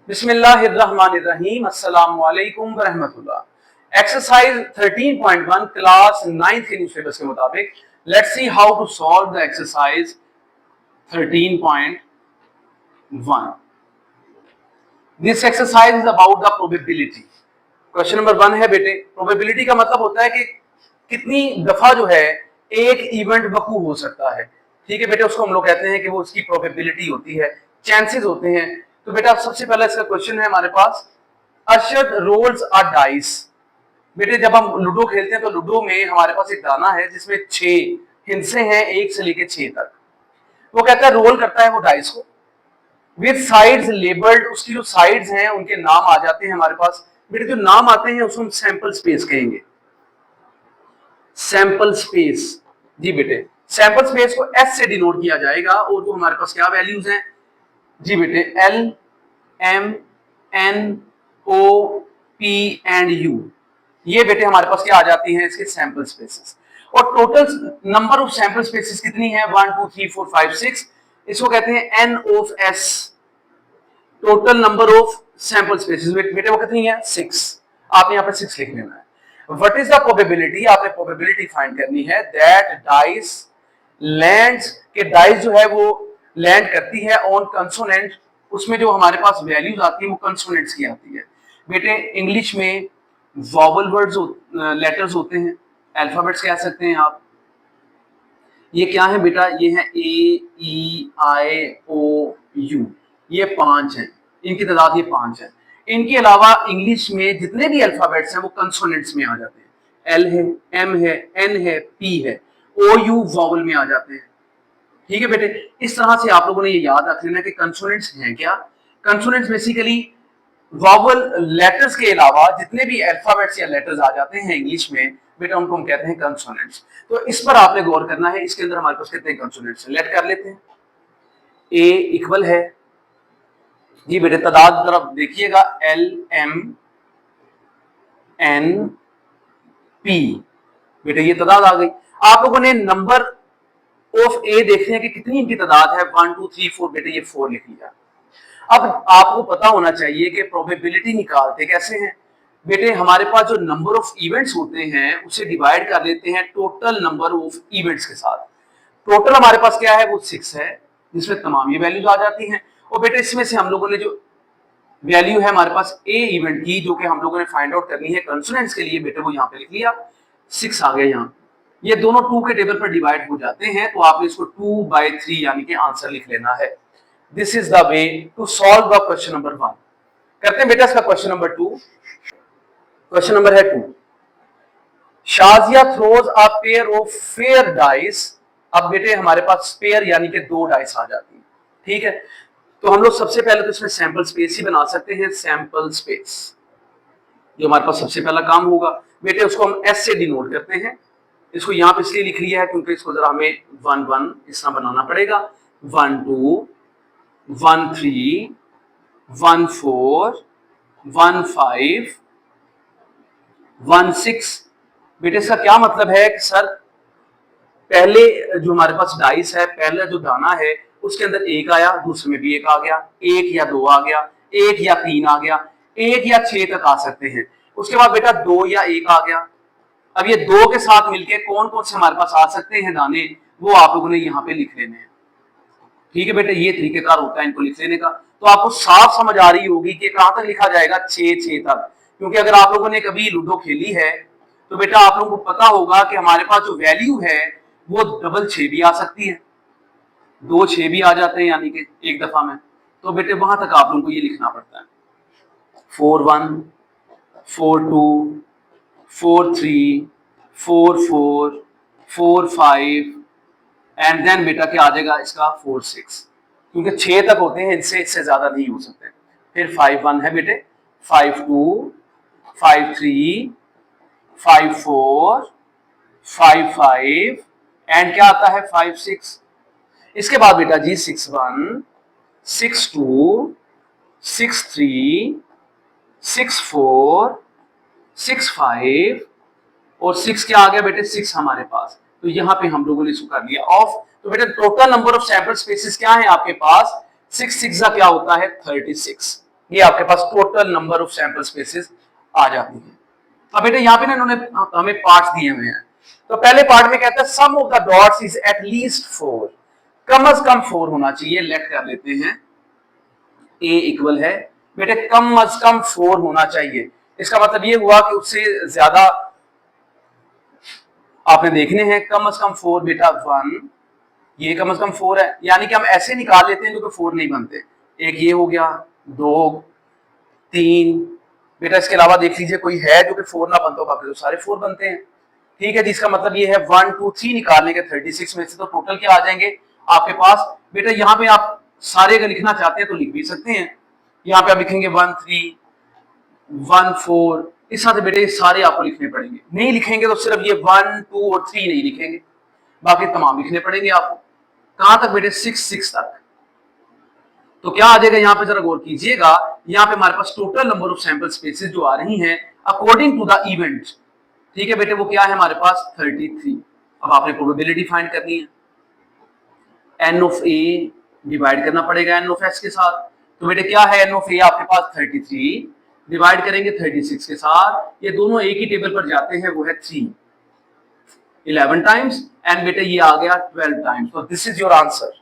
बिस्मिल्लाहिर्रहमानिर्रहीम अस्सलामु अलैकुम वरहमतुल्लाह। एक्सरसाइज 13.1 क्लास 9th के न्यू सिलेबस के मुताबिक let's see how to solve the exercise 13.1। This exercise is about the probability. Question number 1 है बेटे, प्रोबेबिलिटी का मतलब होता है कि कितनी दफा जो है एक इवेंट वकू हो सकता है। ठीक है बेटे, उसको हम लोग कहते हैं कि वो उसकी प्रोबेबिलिटी होती है, चांसेस होते हैं। तो बेटा सबसे पहला इसका क्वेश्चन है हमारे पास, अरशद रोल्स अ डाइस। बेटे जब हम लूडो खेलते हैं तो लूडो में हमारे पास एक दाना है जिसमें 6 हिस्से हैं, 1 से लेकर 6 तक। वो कहता है रोल करता है वो डाइस को विद साइड्स लेबल्ड, उसकी जो साइड्स हैं उनके नाम आ जाते हैं हमारे पास। बेटे जो नाम आते हैं उसको हम सैंपल स्पेस कहेंगे। सैंपल स्पेस, जी बेटे सैंपल स्पेस को एस से डिनोट किया जाएगा और जो हमारे पास क्या वैल्यूज हैं, जी बेटे L M N O P and U, ये बेटे हमारे पास क्या आ जाती हैं इसके सैंपल स्पेसेस। और total number of sample spaces कितनी है, 1 2 3 4 5 6, इसको कहते हैं n of s, total number of sample spaces. बेटे वो कितनी है 6, आपने यहाँ पे 6 लिख लेना है। व्हाट इज द प्रोबेबिलिटी, आपने प्रोबेबिलिटी फाइंड करनी है दैट डाइस लैंड्स, के डाइस जो है वो लैंड करती है ऑन कंसोनेंट, उसमें जो हमारे पास वैल्यूज आती है वो कंसोनेंट्स की आती है। बेटे इंग्लिश में वॉवल वर्ड्स लेटर्स होते हैं, अल्फाबेट्स कह सकते हैं आप। ये क्या है बेटा, ये है ए ई आई ओ यू, ये 5 हैं, इनकी तादाद ये 5 है। इनके अलावा इंग्लिश में जितने भी अल्फाबेट्स हैं वो कंसोनेंट्स में आ जाते हैं, एल है, एम है, एन है, पी है, ओ यू वॉवल में आ जाते हैं। ठीक है बेटे, इस तरह से आप लोगों ने ये याद रख लेना कि कंसोनेंट्स हैं क्या। कंसोनेंट्स बेसिकली वॉवल लेटर्स के अलावा जितने भी अल्फाबेट्स या लेटर्स आ जाते हैं इंग्लिश में बेटा उनको हम कहते हैं कंसोनेंट्स। तो इस पर आपने गौर करना है, इसके अंदर हमारे पास कितने कंसोनेंट्स हैं, लेट कर लेते हैं। ए इक्वल है, जी बेटे तादाद तरफ देखिएगा, एल एम एन पी, बेटे ये तादाद आ गई। आप लोगों ने नंबर ऑफ ए देखने हैं कि कितनी इनकी तादाद है, 1 2 3 4, बेटे ये 4 लिख लिया। अब आपको पता होना चाहिए कि प्रोबेबिलिटी निकालते कैसे हैं। बेटे हमारे पास जो नंबर ऑफ इवेंट्स होते हैं उसे डिवाइड कर लेते हैं टोटल नंबर ऑफ इवेंट्स के साथ। टोटल हमारे पास क्या है वो 6 है, जिसमें तमाम ये वैल्यूज आ जाती हैं। और बेटे इसमें से हम लोगों ने जो वैल्यू है हमारे पास ए इवेंट की, जो कि हम लोगों ने फाइंड आउट करनी है कंसोनेंट्स के लिए, बेटे वो यहाँ पे लिख लिया, 6 आ गया यहाँ। ये दोनों 2 के टेबल पर डिवाइड हो जाते हैं, तो आपने इसको 2/3 यानी कि आंसर लिख लेना है। This is the way to solve the question number 1। करते हैं बेटा इसका क्वेश्चन नंबर 2। क्वेश्चन नंबर है 2, Shazia throws a pair of fair dice. अब बेटे हमारे पास पेयर यानी कि 2 डाइस आ जाती है। ठीक है, तो हम लोग सबसे पहले तो इसमें सैंपल स्पेस ही बना सकते हैं, सैंपल स्पेस जो हमारे पास सबसे पहला काम होगा। बेटे उसको हम एस से डिनोट करते हैं, इसको यहाँ पे इसलिए लिख लिया है क्योंकि इसको जरा हमें 1 1 इस तरह बनाना पड़ेगा, 1 2 1 3 1 4 1 5 1 6। बेटे इसका क्या मतलब है कि सर पहले जो हमारे पास डाइस है, पहला जो दाना है उसके अंदर 1 आया, दूसरे में भी 1 आ गया, 1 या 2 आ गया, 1 या 3 आ गया, 1 या 6 तक आ सकते हैं। उसके बाद बेटा 2 या 1 आ गया। अब ये 2 के साथ मिलके कौन कौन से हमारे पास आ सकते हैं दाने, वो आप लोगों ने यहाँ पे लिख लेने हैं। ठीक है बेटे, ये तरीकेकार होता है इनको लिख लेने का। तो आपको साफ समझ आ रही होगी कि कहां तक लिखा जाएगा, 6 तक। क्योंकि अगर आप लोगों ने कभी लूडो खेली है तो बेटा आप लोगों को पता होगा कि हमारे पास जो वैल्यू है वो डबल 6 भी आ सकती है, 2 6 भी आ जाते हैं यानी कि एक दफा में। तो बेटे वहां तक आप लोगों को ये लिखना पड़ता है, 4 1 4 2 4 3 4 4 4 5 एंड देन बेटा क्या आ जाएगा इसका 4 6, क्योंकि 6 तक होते हैं, इससे ज्यादा नहीं हो सकते। फिर 5 1 है बेटे, 5 2 5 3 5 4 5 5 एंड क्या आता है 5 6। इसके बाद बेटा जी 6 1 6 2 6 3 6 4 6 5 और 6 क्या आ गया बेटे 6 हमारे पास। तो यहाँ पे हम लोगों ने इसको कर लिया ऑफ। तो बेटा total number of sample spaces क्या है आपके पास, 6 6 का क्या होता है 36। ये आपके पास total number of sample spaces आ जाती है। अब बेटे यहाँ पे ना इन्होंने हमें पार्ट्स दिए हुए हैं। तो पहले पार्ट में कहता है sum of the dots is at least 4, कम अज कम 4 होना चाहिए। लेट कर लेते हैं ए इक्वल है बेटे कम अज कम 4 होना चाहिए। इसका मतलब ये हुआ कि उससे ज्यादा आपने देखने हैं। कम अज कम 4 बेटा 1, ये कम अज कम 4 है, यानी कि हम ऐसे निकाल लेते हैं जो कि 4 नहीं बनते। एक ये हो गया, 2, 3 बेटा, इसके अलावा देख लीजिए कोई है जो कि 4 ना बनता हो, बाकी तो सारे 4 बनते हैं। ठीक है, जिसका मतलब ये है 1 2 3 निकालने के 36 में से तो टोटल क्या आ जाएंगे आपके पास बेटा। यहाँ पे आप सारे अगर लिखना चाहते हैं तो लिख भी सकते हैं। यहाँ पे आप लिखेंगे 1 3 1 4, इस साथ बेटे सारे आपको लिखने पड़ेंगे। नहीं लिखेंगे तो सिर्फ ये 1 2 और 3 नहीं लिखेंगे, बाकी तमाम लिखने पड़ेंगे आपको। कहां तक बेटे 6 तक। तो क्या आ जाएगा यहाँ पे जरा गौर कीजिएगा। यहाँ पे हमारे पास total number of sample spaces जो आ रही हैं अकॉर्डिंग टू द इवेंट, ठीक है बेटे, वो क्या है हमारे पास 33। अब आपने प्रोबेबिलिटी फाइंड करनी है, एन ऑफ ए डिवाइड करना पड़ेगा एन ऑफ एस के साथ। तो बेटे क्या है एन ऑफ ए आपके पास 33 डिवाइड करेंगे 36 के साथ, ये दोनों एक ही टेबल पर जाते हैं, वो है 3 11 टाइम्स, एंड बेटे ये आ गया 12 टाइम्स। तो दिस इज योर आंसर।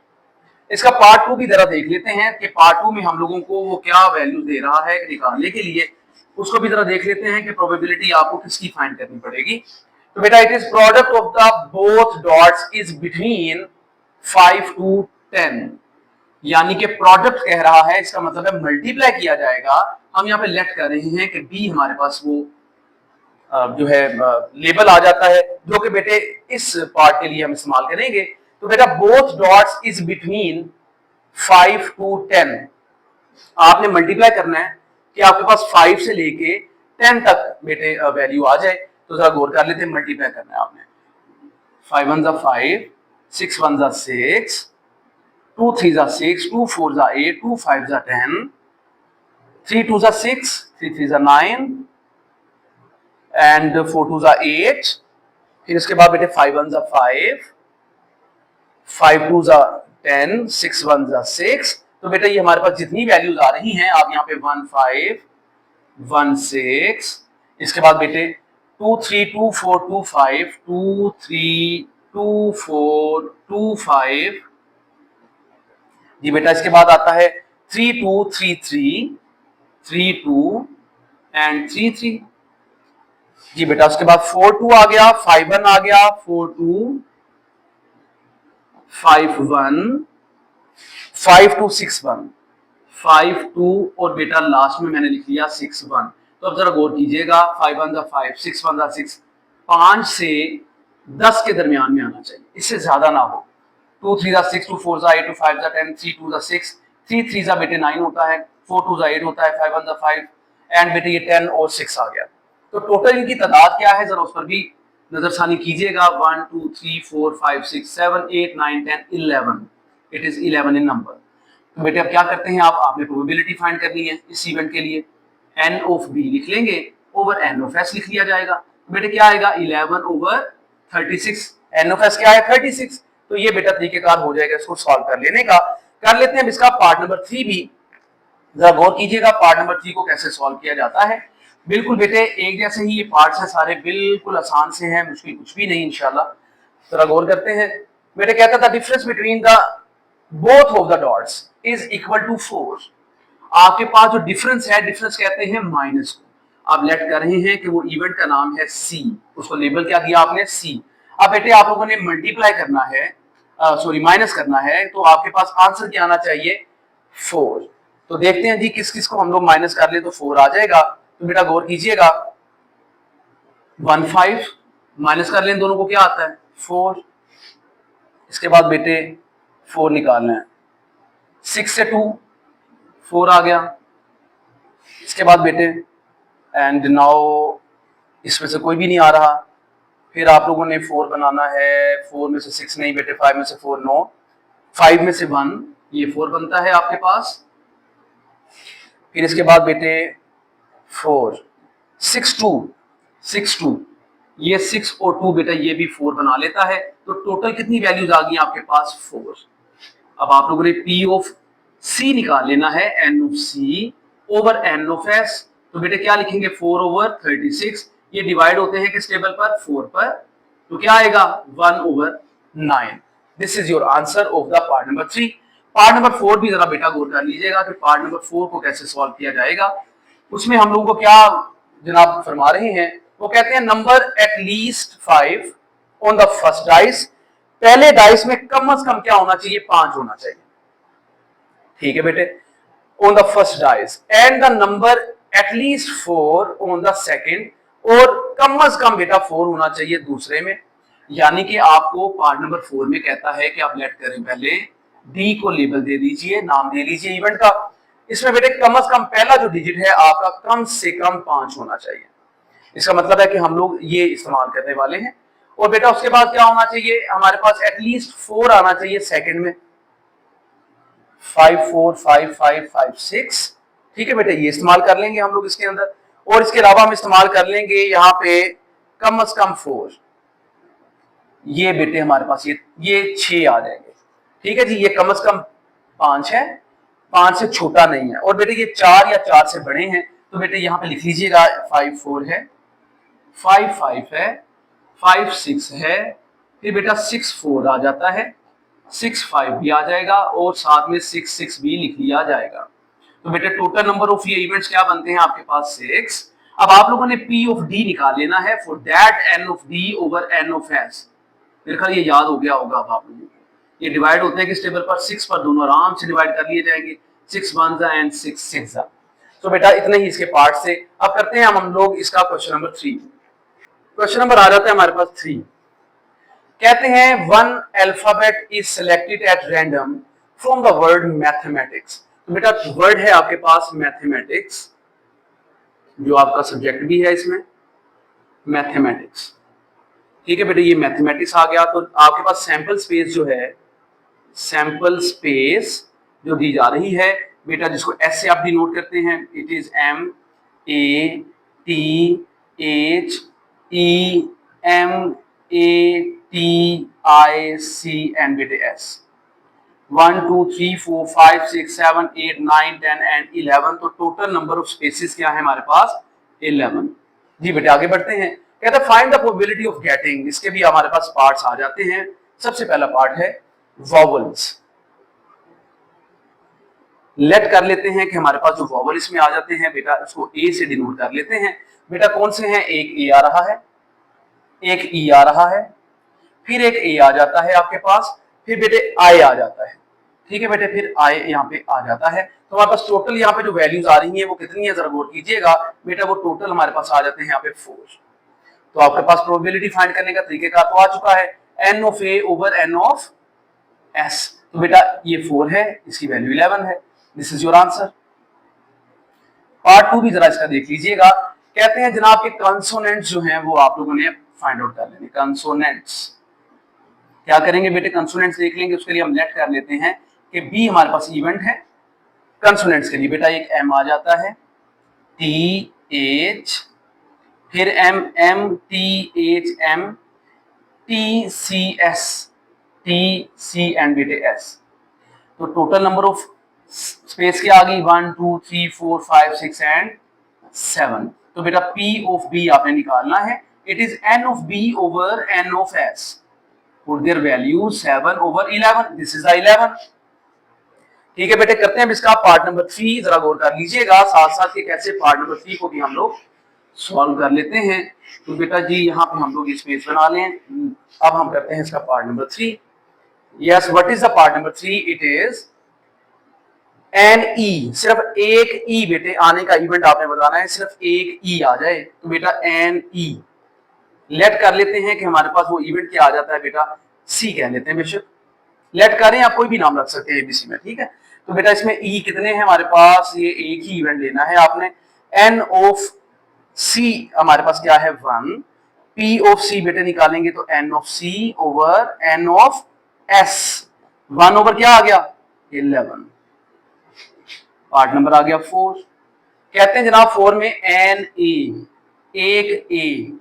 इसका पार्ट 2 भी जरा देख लेते हैं कि पार्ट 2 में हम लोगों को वो क्या वैल्यू दे रहा है निकालने के लिए, उसको भी जरा देख लेते हैं कि प्रोबेबिलिटी आपको किसकी फाइंड करनी पड़ेगी। तो बेटा it is product of the both dots is between 5 to 10, यानी कि प्रोडक्ट कह रहा है, इसका मतलब है मल्टीप्लाई किया जाएगा। हम यहाँ पे लेट कर रहे हैं कि बी हमारे पास वो जो है लेबल आ जाता है, जो कि बेटे इस पार्ट के लिए हम इस्तेमाल करेंगे। तो बेटा both dots is between 5 to 10, आपने मल्टीप्लाई करना है कि आपके पास 5 से लेके 10 तक बेटे वैल्यू आ जाए। तो जरा गौर कर लेते हैं, मल्टीप्लाई करना है आपने। 5 1 5, 6 1 6, 2 3 6, 2 4 8, 2 5 10, 3 2 6, 3 3 9 एंड 4 2 8। फिर इसके बाद बेटे 5 1 5, 5 2 10, 6 1 6। तो बेटा ये हमारे पास जितनी वैल्यूज आ रही हैं, आप यहाँ पे 1 5 1 6, इसके बाद बेटे 2 3 2 4 2 5, 2 3 2 4 2 5 जी बेटा। इसके बाद आता है 3 2 3 3 3 2 एंड 3 3 जी बेटा। उसके बाद 4 2 आ गया, 5 1 आ गया, 4 2 5 1, 5 2 6 1, 5 2 और बेटा लास्ट में मैंने लिख लिया 6 1। तो अब जरा गौर कीजिएगा, 5 1 5, 6 1 6, 5 से 10 के दरमियान में आना चाहिए, इससे ज्यादा ना हो। 2 3 6, 2 4 8, 2 5 10, 3 2 6, 3 3 बेटे 9 होता है, 4 2 8 होता है, 5 1 5 एंड बेटे ये 10 और 6 आ गया। तो टोटल इनकी तादाद क्या है जरा उस पर भी नजरसानी कीजिएगा। 1 2 3 4 5 6 7 8 9 10 11, इट इज 11 इन नंबर। तो बेटे अब क्या करते हैं, आपने प्रोबेबिलिटी फाइंड करनी है इस इवेंट के लिए। एन ऑफ बी लिख लेंगे ओवर एन ऑफ एस लिख लिया जाएगा। तो बेटे क्या आएगा 11 ओवर 36, एन ऑफ एस क्या है 36। तो ये बेटा तरीकेकार हो जाएगा इसको सॉल्व कर लेने का। कर लेते हैं इसका पार्ट नंबर 3 भी, जरा गौर कीजिएगा पार्ट नंबर 3 को कैसे सॉल्व किया जाता है। बिल्कुल बेटे एक जैसे ही ये पार्ट्स हैं सारे, बिल्कुल आसान से हैं, मुश्किल कुछ भी नहीं इंशाल्लाह। जरा गौर करते हैं। बेटे कहता था difference between the both of the dots is equal to 4। आपके पास जो डिफरेंस है, डिफरेंस कहते हैं माइनस को। आप लेट कर रहे हैं कि वो इवेंट का नाम है सी, उसको लेबल क्या दिया आपने सी। अब बेटे आप लोगों ने मल्टीप्लाई करना है, सॉरी माइनस करना है, तो आपके पास आंसर क्या आना चाहिए 4। तो देखते हैं जी किस किस को हम लोग माइनस कर ले तो 4 आ जाएगा। तो बेटा गौर कीजिएगा 1 5 माइनस कर लें दोनों को, क्या आता है 4। इसके बाद बेटे 4 निकालना है, 6 से 2 4 आ गया। इसके बाद बेटे एंड नाउ इसमें से कोई भी नहीं आ रहा। फिर आप लोगों ने 4 बनाना है, 4 में से 6 नहीं बेटे, 5 में से 4 9, 5 में से 1 ये 4 बनता है आपके पास। फिर इसके बाद बेटे 4 6 2 6 2, ये 6 और 2 बेटा ये भी 4 बना लेता है। तो टोटल कितनी वैल्यूज आ गई आपके पास 4। अब आप लोगों ने P ऑफ C निकाल लेना है, N of C over N of s, तो बेटे क्या लिखेंगे 4 ओवर 36, ये डिवाइड होते हैं किस टेबल पर 4 पर, तो क्या आएगा 1 over 9। This is your answer of the part number 3। Part number 4 भी जरा बेटा गौर कर लीजिएगा कि पार्ट नंबर 4 को कैसे सॉल्व किया जाएगा। उसमें हम लोगों को क्या जनाब फरमा रहे हैं, वो कहते हैं number at least 5 on the first dice, पहले डाइस में कम से कम क्या होना चाहिए 5 होना चाहिए, ठीक है बेटे, on the first dice, and the number at least 4 on the second, और कम से कम बेटा 4 होना चाहिए दूसरे में। यानी कि आपको पार्ट नंबर 4 में कहता है कि आप लेट करें, पहले डी को लेबल दे दीजिए, नाम दे लीजिए इवेंट का। इसमें बेटे कम से कम पहला जो डिजिट है आपका कम से कम 5 होना चाहिए। इसका मतलब है कि हम लोग ये इस्तेमाल करने वाले हैं। और बेटा उसके बाद क्या होना चाहिए, हमारे पास एटलीस्ट 4 आना चाहिए सेकंड में, 5 4 5 5 5 6, ठीक है बेटे, ये इस्तेमाल कर लेंगे हम लोग इसके अंदर। और इसके अलावा हम इस्तेमाल कर लेंगे यहाँ पे कम से कम 4, ये बेटे हमारे पास ये 6 आ जाएंगे, ठीक है जी। ये कम से कम 5 है, 5 से छोटा नहीं है। और बेटे ये 4 या 4 से बड़े हैं, तो बेटे यहाँ पे लिख लीजिएगा 5 4 है, 5 5 है, 5 6 है, फिर बेटा 6 4 आ जाता है, 6 5 भी आ जाएगा, और साथ में 6 6 भी लिख लिया जाएगा। तो बेटे टोटल नंबर ऑफ ये इवेंट्स क्या बनते हैं आपके पास 6। अब आप लोगों ने P ऑफ D निकाल लेना है, for that N of D over N of S। मेरे ख्याल ये याद हो गया होगा अब आप लोगों को। ये डिवाइड होते हैं किस टेबल पर 6 पर, दोनों आराम से डिवाइड कर लिए जाएंगे, 6 1 एंड 6 6। तो बेटा इतने ही इसके पार्ट से। अब करते हैं हम लोग इसका क्वेश्चन नंबर 3। क्वेश्चन नंबर आ जाता है हमारे पास 3। कहते हैं one alphabet is selected at random from the word mathematics. तो बेटा वर्ड है आपके पास मैथमेटिक्स, जो आपका सब्जेक्ट भी है इसमें मैथमेटिक्स, ठीक है बेटे, ये मैथमेटिक्स आ गया। तो आपके पास सैंपल स्पेस जो है, सैंपल स्पेस जो दी जा रही है बेटा, जिसको एस से आप डिनोट करते हैं, इट इज MATHEMATIC एंड बेटे S। 1 2 3 4 5 6 7 8 9 10 एंड 11। तो टोटल नंबर ऑफ स्पेसिस क्या है हमारे पास 11। जी बेटे आगे बढ़ते हैं। कहता है find the probability of getting, इसके भी हमारे पास पार्ट्स आ जाते हैं। सबसे पहला पार्ट है वॉवल्स। लेट कर लेते हैं कि हमारे पास जो वॉवल इसमें आ जाते हैं बेटा, उसको ए से डिनोट कर लेते हैं। बेटा कौन से हैं, एक ए आ रहा है, एक ई आ रहा है, फिर एक ए आ जाता है आपके पास, फिर बेटे आई आ जाता है, ठीक है बेटे, फिर आई यहाँ पे आ जाता है। तो हमारे पास टोटल यहाँ पे जो वैल्यूज आ रही हैं वो कितनी है, जरा गौर कीजिएगा बेटा, वो टोटल हमारे पास आ जाते हैं यहाँ पे 4। तो आपके पास प्रोबेबिलिटी फाइंड करने का तरीकेकार तो आ चुका है, N of A over N of s. तो बेटा ये 4 है, इसकी वैल्यू 11 है। This is your answer. Part 2 भी जरा इसका देख लीजिएगा। कहते हैं जनाब के कंसोनेंट्स जो हैं वो आप लोगों ने फाइंड आउट कर लेने। कंसोनेंट्स क्या करेंगे बेटे, कंसोनेंट्स देख लेंगे। उसके लिए हम लेट कर लेते हैं कि बी हमारे पास इवेंट है। कंसोनेंट्स के लिए बेटा एक एम आ जाता है, टी एच, फिर M M T H M, T C S, T C and बेटे एस। तो टोटल नंबर ऑफ स्पेस क्या आ गई 1 2 3 4 5 6 एंड 7। तो बेटा P ऑफ B आपने निकालना है, it is N of B over N of S, put their value 7 over 11, this is the 11। ठीक है बेटे, करते हैं इसका पार्ट नंबर 3, जरा गौर कर लीजिएगा साथ साथ कि कैसे पार्ट नंबर 3 को भी हम लोग सॉल्व कर लेते हैं। तो बेटा जी यहाँ पे हम लोग स्पेस बना लें। अब हम करते हैं इसका part number 3। Yes, what is the part number 3, it is an E, सिर्फ एक ई बेटे आने का इवेंट आपने बताना है, सिर्फ एक ई आ जाए। तो बेटा एन ई लेट कर लेते हैं कि हमारे पास वो इवेंट क्या आ जाता है बेटा, सी कह लेते हैं, बेशक लेट करें, आप कोई भी नाम रख सकते हैं एबीसी में, ठीक है। तो बेटा इसमें ई कितने हैं हमारे पास, ये एक ही इवेंट लेना है आपने। एन ऑफ सी हमारे पास क्या है 1, पी ऑफ सी बेटे निकालेंगे तो n of C over N of s, 1 over क्या आ गया 11। पार्ट नंबर आ गया 4। कहते हैं जनाब 4 में एन ए, एक ए,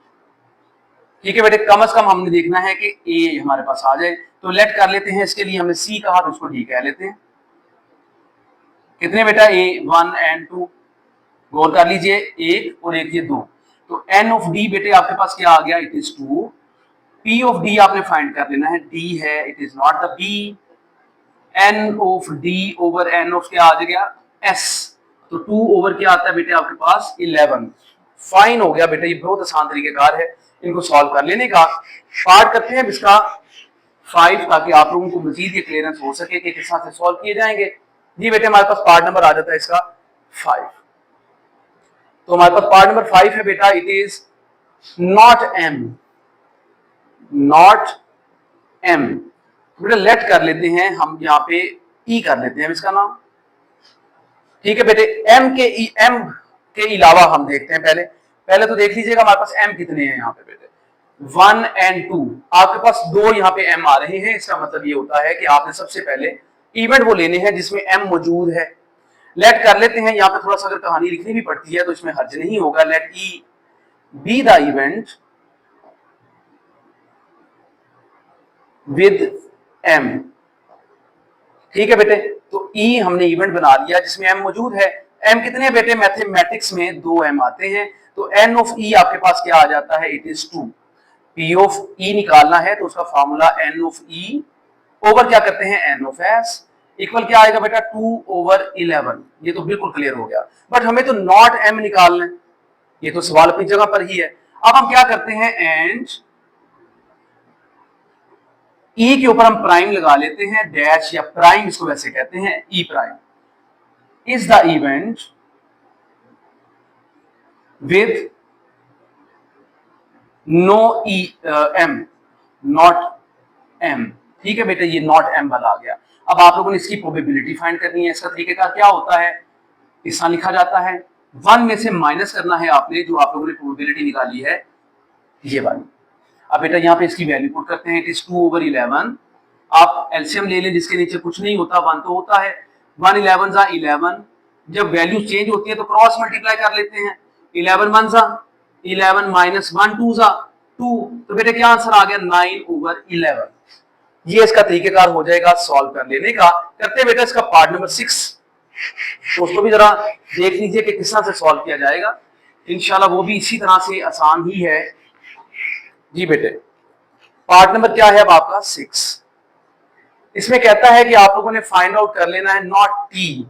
ठीक है बेटे, कम से कम हमने देखना है कि ए हमारे पास आ जाए। तो लेट कर लेते हैं, इसके लिए हमने सी कहा तो उसको डी कह लेते हैं। कितने बेटा ए 1 एंड 2, गौर कर लीजिए, एक और एक ये दो, तो एन ऑफ डी बेटे आपके पास क्या आ गया, it is 2। P of D आपने फाइंड कर लेना है, डी है, it is not the B. N of D over N of क्या आ गया, एस, तो 2 ओवर क्या आता है बेटे आपके पास 11। फाइन हो गया बेटे, ये बहुत आसान तरीकेकार है इनको सॉल्व कर लेने का। पार्ट करते हैं इसका 5 ताकि आप लोगों को मजीद ये क्लियरेंस हो सके कि किस तरह से सॉल्व किए जाएंगे। जी बेटे हमारे पास पार्ट नंबर आ जाता है इसका 5। तो हमारे पास पार्ट नंबर 5 है बेटा, it is not M, not M. बेटा लेट कर लेते हैं हम, यहाँ पे ई कर लेते हैं इसका नाम, ठीक है बेटे। एम के अलावा हम देखते हैं, पहले तो देख लीजिएगा हमारे पास एम कितने हैं यहाँ पे बेटे, 1 and 2। आपके पास दो यहाँ पे एम आ रहे हैं, इसका मतलब ये होता है कि आपने सबसे पहले इवेंट वो लेने हैं जिसमें एम मौजूद है। लेट कर लेते हैं, यहाँ पे थोड़ा सा अगर कहानी लिखनी भी पड़ती है तो इसमें हर्ज नहीं होगा। Let E be the event with M, ठीक है बेटे। तो ई हमने इवेंट बना लिया जिसमें एम मौजूद है। एम कितने हैं बेटे, मैथमेटिक्स में 2 एम आते हैं, तो एन ऑफ ई आपके पास क्या आ जाता है, it is 2। P of E निकालना है तो उसका formula n of E over क्या करते हैं, एन ऑफ एस, इक्वल क्या आएगा बेटा 2 ओवर 11। ये तो बिल्कुल क्लियर हो गया, बट हमें तो नॉट एम निकालना है, ये तो सवाल अपनी जगह पर ही है। अब हम क्या करते हैं, एंड ई के ऊपर हम प्राइम लगा लेते हैं, डैश या प्राइम इसको वैसे कहते हैं, E prime is the event with no E M, not M, ठीक है बेटे। ये नॉट एम वाला आ गया। अब आप लोगों ने इसकी प्रोबेबिलिटी फाइंड करनी है। इसका तरीकेकार क्या होता है, इस तरह लिखा जाता है, 1 में से माइनस करना है आपने, जो आप लोगों ने प्रोबेबिलिटी निकाली है ये वाली। अब बेटा यहाँ पे इसकी वैल्यू पुट करते हैं, इट इज 2 ओवर 11। आप एलसीएम ले लें, जिसके नीचे कुछ नहीं होता, 1 तो होता है, 1 11 जा 11। जब वैल्यू चेंज होती है तो क्रॉस मल्टीप्लाई कर लेते हैं, 11 1 जा 11 माइनस 1 2 जा 2, तो बेटे क्या आंसर आ गया, 9 ओवर 11। ये इसका तरीकेकार हो जाएगा सॉल्व कर लेने का। करते हैं बेटा इसका पार्ट नंबर 6, तो उसको भी जरा देख लीजिए कि किस तरह से सॉल्व किया जाएगा। इंशाल्लाह वो भी इसी तरह से आसान ही है। जी बेटे पार्ट नंबर क्या है अब आपका 6। इसमें कहता है कि आप लोगों ने फाइंड आउट कर लेना है नॉट टी,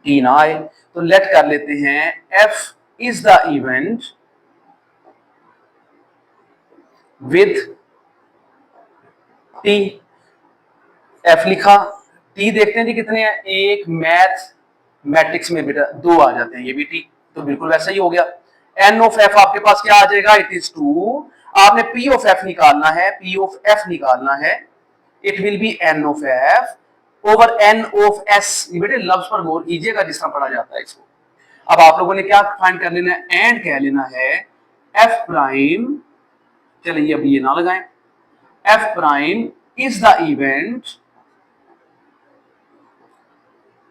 टी ना आए तो लेट कर लेते हैं, F is the event with T. F लिखा, टी देखते हैं जी कितने हैं, एक मैथमेटिक्स में बेटा 2 आ जाते हैं, ये भी टी, तो बिल्कुल वैसा ही हो गया। एन ऑफ एफ आपके पास क्या आ जाएगा, इट इज 2। आपने पी ऑफ एफ निकालना है, पी ऑफ एफ निकालना है, it will be n of F over N of s. बेटे लफ्ज पर गौर कीजिएगा जिस तरह पढ़ा जाता है इसको। अब आप लोगों ने क्या फाइंड कर लेना है, एंड कह लेना है एफ प्राइम, चलिए अब ये ना लगाएं, F prime is the event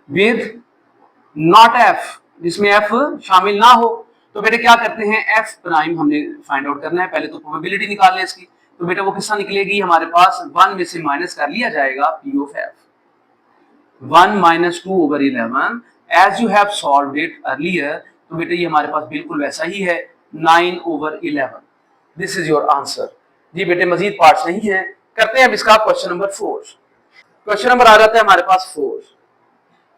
with not F, जिसमें एफ शामिल ना हो। तो बेटे क्या करते हैं, एफ प्राइम हमने फाइंड आउट करना है, पहले तो प्रोबेबिलिटी निकाल लें इसकी। तो बेटा वो किस तरह निकलेगी, हमारे पास 1 में से माइनस कर लिया जाएगा P of F, 1 minus 2 over 11 as you have solved it earlier. तो बेटे ये हमारे पास बिल्कुल वैसा ही है, 9 over 11। This is your answer. जी बेटे मजीद पार्ट्स नहीं है, करते हैं अब इसका क्वेश्चन नंबर 4। क्वेश्चन नंबर आ जाता है हमारे पास 4।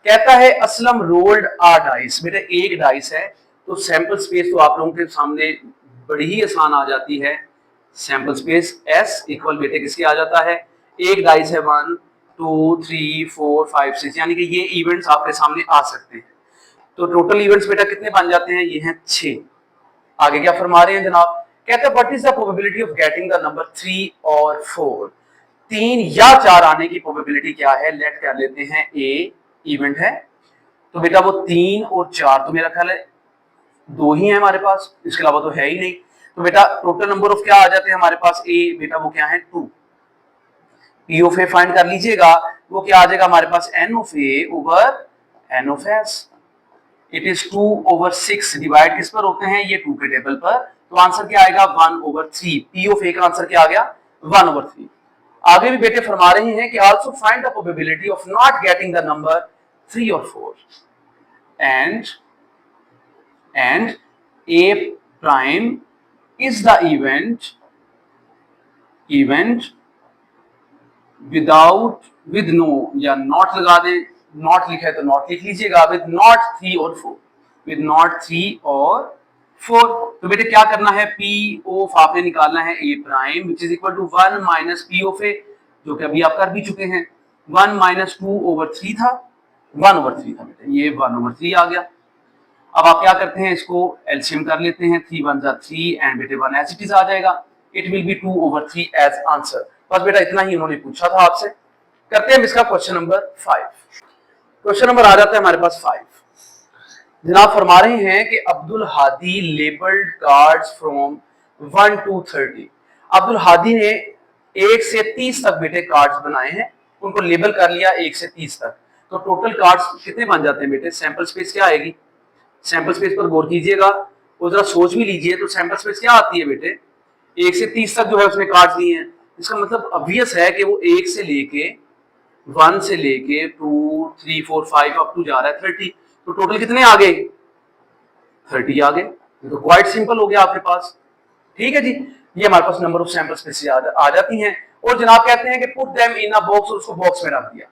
कहता है असलम रोल्ड आ डाइस। बेटा एक डाइस है तो सैंपल स्पेस तो आप लोगों के सामने बड़ी ही आसान आ जाती है। सैंपल स्पेस एस इक्वल बेटे किसके आ जाता है, एक डाइस है 1 2 3 4 5 6, यानी कि ये इवेंट्स आपके सामने आ सकते हैं। तो टोटल इवेंट्स बेटा कितने बन जाते हैं, ये हैं 6। आगे क्या फरमा रहे हैं जनाब, कहते हैं what is the probability of getting the number 3 और 4। 3 या 4 आने की प्रोबेबिलिटी क्या है, लेट कर लेते हैं ए इवेंट है, तो बेटा वो 3 और 4 तो मेरा ख्याल है 2 ही है हमारे पास, इसके अलावा तो है ही नहीं। तो बेटा टोटल नंबर ऑफ क्या आ जाते हैं हमारे पास, ए बेटा वो क्या है 2। पी ऑफ ए फाइंड कर लीजिएगा, वो क्या आ जाएगा हमारे पास, n of A over N of S. It is 2 over 6, divide किस पर होते हैं, ये 2 के टेबल पर, तो आंसर क्या आएगा 1 ओवर 3। पी ऑफ ए का आंसर क्या आ गया 1 ओवर 3। आगे भी बेटे फरमा रहे हैं कि also find the probability of not getting the number 3 और 4 and A prime is the event with no, या नॉट लगा दें, नॉट लिखा है तो नॉट लिख लीजिएगा, विद नॉट 3 और 4, विद नॉट 3 और 4। तो बेटे क्या करना है, P ऑफ आपने निकालना है A prime which is equal to 1 minus P of A, जो कि अभी आप कर भी चुके हैं। 1 माइनस 2 ओवर 3 था, 1 ओवर 3 था बेटे, ये 1 ओवर 3 आ गया। अब आप क्या करते हैं, इसको एलसीएम कर लेते हैं, 3 1 जा 3 एंड बेटे 1 एज इट इज आ जाएगा। It will be 2 over 3 as answer. बस बेटा इतना ही उन्होंने पूछा था आपसे। करते हैं इसका क्वेश्चन नंबर 5। क्वेश्चन नंबर आ जाता है हमारे पास 5। जनाब फरमा रहे हैं कि Abdul Hadi labelled cards from 1 to 30। Abdul Hadi ने 1 से 30 तक बेटे कार्ड्स बनाए हैं, उनको लेबल कर लिया 1 से 30 तक। तो टोटल कार्ड्स कितने बन जाते हैं बेटे, सैंपल स्पेस क्या आएगी, सैंपल स्पेस पर गौर कीजिएगा और जरा सोच भी लीजिए। तो सैंपल स्पेस क्या आती है बेटे, 1 से 30 तक जो है उसने कार्ड्स दिए हैं, इसका मतलब ऑब्वियस है कि वो 1 से लेके 1 से लेके 2 3 4 5 अप टू जा रहा है 30। तो टोटल कितने आ गए, 30 आ गए। तो क्वाइट सिंपल हो गया आपके पास। ठीक है जी, ये हमारे पास नंबर ऑफ सैंपल स्पेस आ जाती हैं। और जनाब कहते हैं कि put them in a box, और उसको बॉक्स में रख दिया।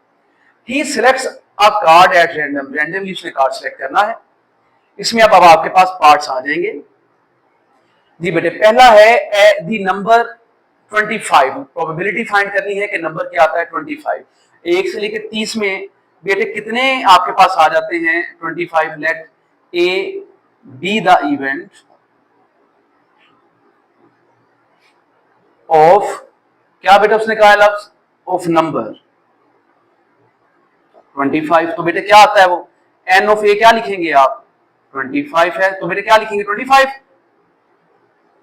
He selects a card at random, randomly उसने कार्ड सिलेक्ट करना है। इसमें अब आपके पास पार्ट्स आ जाएंगे जी बेटे। पहला है दी नंबर 25, प्रोबेबिलिटी फाइंड करनी है कि नंबर क्या आता है 25। 1 से लेकर 30 में बेटे कितने आपके पास आ जाते हैं 25। Let A B the event of, क्या बेटा उसने कहा लफ्ज ऑफ नंबर 25। तो बेटे क्या आता है वो, एन ऑफ ए क्या लिखेंगे आप, 25 है तो बेटे क्या लिखेंगे 25।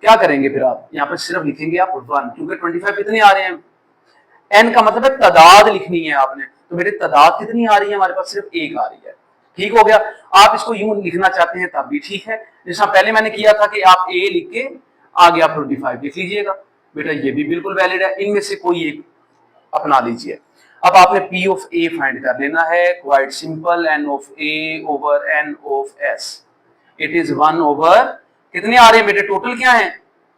क्या करेंगे फिर आप यहाँ पर सिर्फ लिखेंगे आप 1, क्योंकि 25 कितने आ रहे हैं, एन का मतलब है तादाद लिखनी है आपने। तो बेटे तादाद कितनी आ रही है हमारे पास, सिर्फ 1 आ रही है। ठीक हो गया। आप इसको यूं लिखना चाहते हैं तब भी ठीक है, जैसा पहले मैंने किया था कि आप ए लिख के आगे आप 25 लिख लीजिएगा। बेटा ये भी बिल्कुल वैलिड है, इनमें से कोई एक अपना लीजिए। अब आपने P ऑफ A फाइंड कर लेना है, quite simple, N of A over N of S। It is 1 over, कितने आ रहे हैं बेटे टोटल क्या है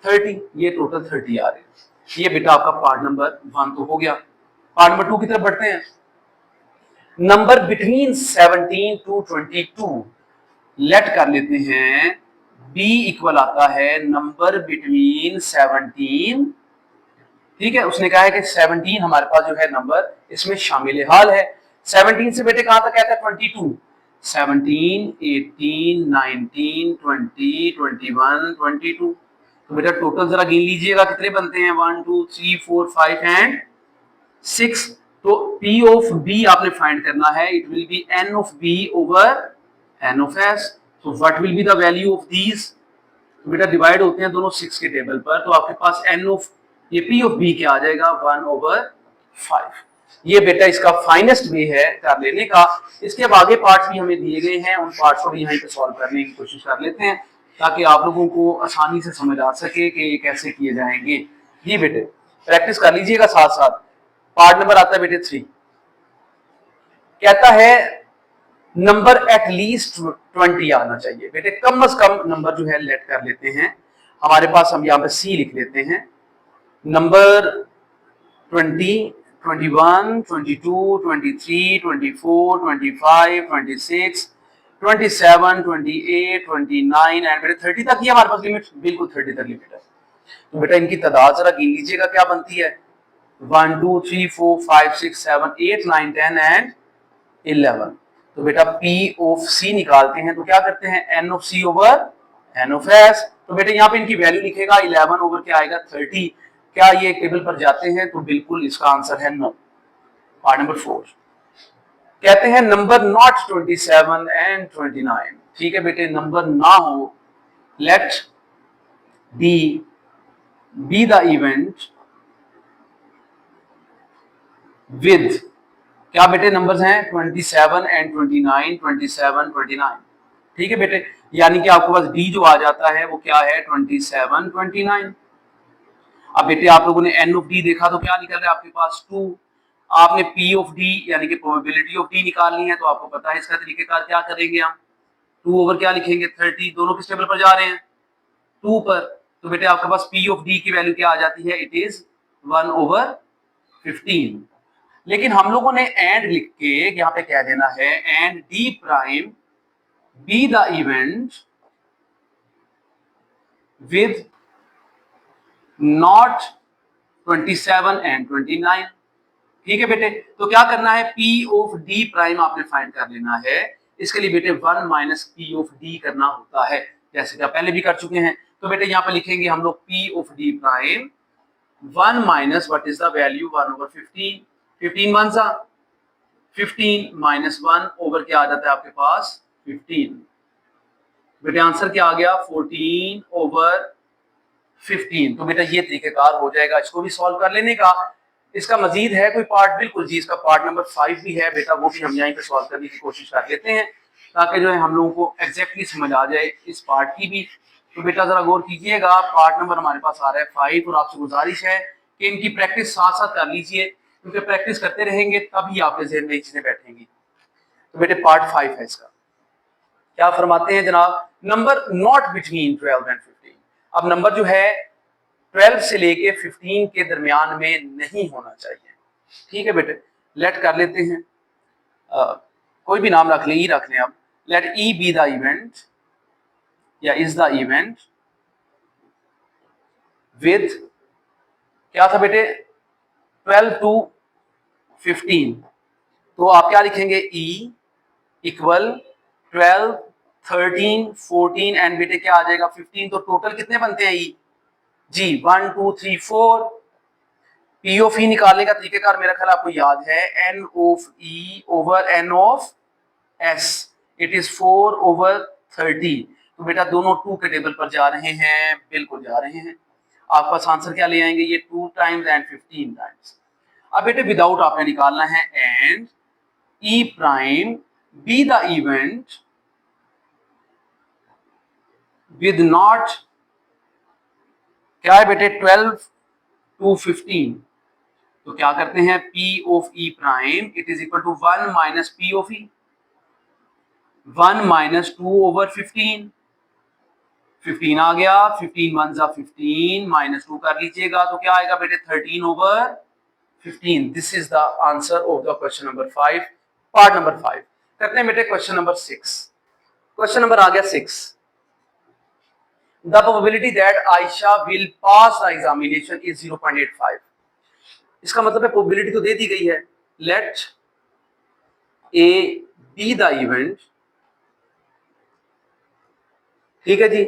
30, ये टोटल 30 आ रहे हैं। ये बेटा आपका पार्ट नंबर 1 तो हो गया। पार्ट नंबर 2 की तरफ बढ़ते हैं। नंबर बिटवीन 17 to 22 लेट कर लेते हैं, B इक्वल आता है नंबर बिटवीन 17, ठीक है। उसने कहा है कि 17 हमारे पास जो है नंबर इसमें शामिल हाल है। 17 से बेटे कहां तक कहता है 22, 17 18 19 20 21 22। तो बेटा टोटल जरा गिन लीजिएगा कितने बनते हैं, 1 2 3 4 5 एंड 6। तो P ऑफ B आपने फाइंड करना है, it will B N of B over N of S। तो what will be the value of these, तो बेटा डिवाइड होते हैं दोनों 6 के टेबल पर, तो आपके पास N ऑफ ये P ऑफ B क्या आ जाएगा 1 ओवर 5। ये बेटा इसका फाइनेस्ट वे है कर लेने का। इसके अब आगे पार्ट्स भी हमें दिए गए हैं, उन पार्ट्स को भी यहीं पे सॉल्व करने की कोशिश कर लेते हैं ताकि आप लोगों को आसानी से समझ आ सके कि ये कैसे किए जाएंगे। जी बेटे प्रैक्टिस कर लीजिएगा साथ साथ। पार्ट नंबर आता है बेटे 3, कहता है नंबर एटलीस्ट 20 आना चाहिए। बेटे कम से कम नंबर जो है लेट कर लेते हैं, हमारे पास हम यहाँ पे C लिख लेते हैं। नंबर 20 21 22 23 24 25 26 27 28 29 एंड बेटे 30 तक ही हमारे पास लिमिट, बिल्कुल 30 तक लिमिट है। तो बेटा इनकी तादाद जरा गिन लीजिएगा क्या बनती है, 1 2 3 4 5 6 7 8 9 10 एंड 11। तो बेटा P ऑफ C निकालते हैं तो क्या करते हैं N of C over N of S। तो बेटे यहाँ पे इनकी वैल्यू लिखेगा 11 ओवर क्या आएगा 30। क्या ये टेबल पर जाते हैं, तो बिल्कुल इसका आंसर है नो। पार्ट नंबर 4 कहते हैं नंबर नॉट 27 एंड 29। ठीक है बेटे नंबर ना हो, let be the event with, क्या बेटे नंबर्स हैं 27 एंड 29 27 29। ठीक है बेटे, यानी कि आपके पास D जो आ जाता है वो क्या है 27 29। अब बेटे आप लोगों ने N ऑफ D देखा तो क्या निकल रहा है आपके पास 2। आपने P ऑफ D यानी कि प्रोबेबिलिटी ऑफ D निकालनी है, तो आपको पता है इसका तरीकेकार क्या करेंगे हम, 2 ओवर क्या लिखेंगे 30, दोनों किस टेबल पर जा रहे हैं 2 पर, तो बेटे आपके पास P ऑफ D की वैल्यू क्या आ जाती है, इट इज 1/15। लेकिन हम लोगों ने एंड लिख के यहाँ पे कह देना है and D prime B the event with not 27 and 29। ठीक है बेटे, तो क्या करना है P ऑफ D प्राइम आपने फाइंड कर लेना है। इसके लिए बेटे 1 माइनस P ऑफ D करना होता है, जैसे कि आप पहले भी कर चुके हैं। तो बेटे यहाँ पे लिखेंगे हम लोग P of D prime 1 minus what is the value 1/15, 15 one सा 15 माइनस 1 ओवर क्या आ जाता है आपके पास 15। बेटे आंसर क्या आ गया 14/15। तो बेटा ये तरीकेकार हो जाएगा इसको भी सॉल्व कर लेने का। इसका मजीद है कोई पार्ट, बिल्कुल जी, इसका पार्ट नंबर 5 भी है बेटा, वो भी हम यहीं पे सॉल्व करने की कोशिश कर लेते हैं ताकि जो है हम लोगों को एग्जैक्टली समझ आ जाए इस पार्ट की भी। तो बेटा जरा गौर कीजिएगा, पार्ट नंबर हमारे पास आ रहा है 5 और आपसे गुजारिश है कि इनकी प्रैक्टिस साथ साथ कर लीजिए, क्योंकि प्रैक्टिस करते रहेंगे तभी आपके ज़हन में ये चीजें बैठेंगी। तो बेटे पार्ट 5 है इसका, क्या फरमाते हैं जनाब, नंबर नॉट बिटवीन 12 एंड 15। अब नंबर जो है 12 से लेके 15 के दरमियान में नहीं होना चाहिए। ठीक है बेटे, लेट कर लेते हैं, कोई भी नाम रख लें, ई रख लें। अब let E be the event या इज द इवेंट विद क्या था बेटे 12 to 15। तो आप क्या लिखेंगे ई इक्वल 12, 13, 14 एंड बेटे क्या आ जाएगा 15। तो टोटल कितने बनते हैं ई जी 1 2 3 4। पी ऑफ ई निकालने का तरीकेकार मेरा ख्याल आपको याद है, N of E over N of S, it is 4/30। तो बेटा दोनों 2 के टेबल पर जा रहे हैं, बिल्कुल जा रहे हैं। आपके पास आंसर क्या ले आएंगे, ये 2 टाइम्स एंड 15 टाइम्स। अब बेटे विदाउट आपने निकालना है and E prime B the event with not क्या है बेटे 12 to 15। तो क्या करते हैं P of E prime it is equal to 1 minus P of E, 1 minus 2/15। 15 आ गया, 15 वन जा 15 माइनस 2 कर लीजिएगा तो क्या आएगा बेटे 13/15। This is the answer of the question number 5, part number 5। करते हैं बेटे क्वेश्चन नंबर 6। क्वेश्चन नंबर आ गया 6। The probability that Ayesha will pass the examination is 0.85। इसका मतलब है प्रोबेबिलिटी तो दे दी गई है, let A B the event, ठीक है जी,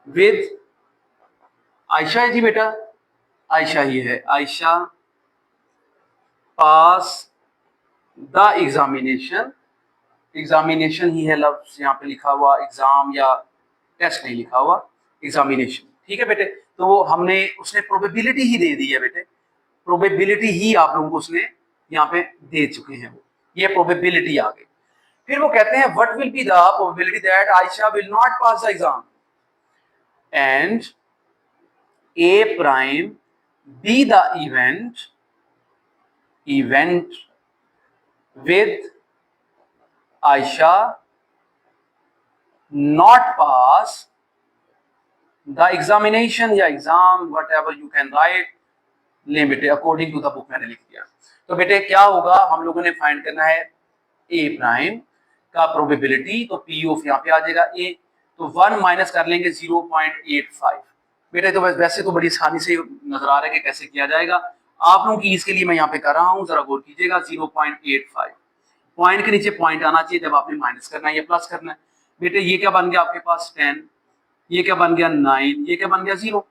विद आयशा है जी बेटा, आयशा ही है, आयशा पास द एग्जामिनेशन, एग्जामिनेशन ही है लफ्ज यहाँ पे लिखा हुआ, एग्जाम या टेस्ट नहीं लिखा हुआ, एग्जामिनेशन। ठीक है बेटे, तो हमने उसने प्रोबेबिलिटी ही दे दी है बेटे, प्रोबेबिलिटी ही आप लोगों को उसने यहाँ पे दे चुके हैं, वो ये प्रोबेबिलिटी आ गई। फिर वो कहते हैं what will be the probability that Ayesha will not pass the exam and A prime B the event with Ayesha not pass the examination या exam whatever you can write. ले बेटे अकॉर्डिंग टू द बुक मैंने लिख दिया। तो बेटे क्या होगा, हम लोगों ने फाइंड करना है ए प्राइम का प्रोबेबिलिटी, तो पी ऑफ यहाँ पे आ जाएगा ए, तो 1 माइनस कर लेंगे 0.85। बेटे तो वैसे तो बड़ी आसानी से नजर आ रहा है कि कैसे किया जाएगा, आप लोगों की इसके लिए मैं यहाँ पे कर रहा हूँ, जरा गौर कीजिएगा 0.85। पॉइंट के नीचे पॉइंट आना चाहिए जब आपने माइनस करना है या प्लस करना है। बेटे ये क्या बन गया आपके पास 10, ये क्या बन गया 9, ये क्या बन गया 0।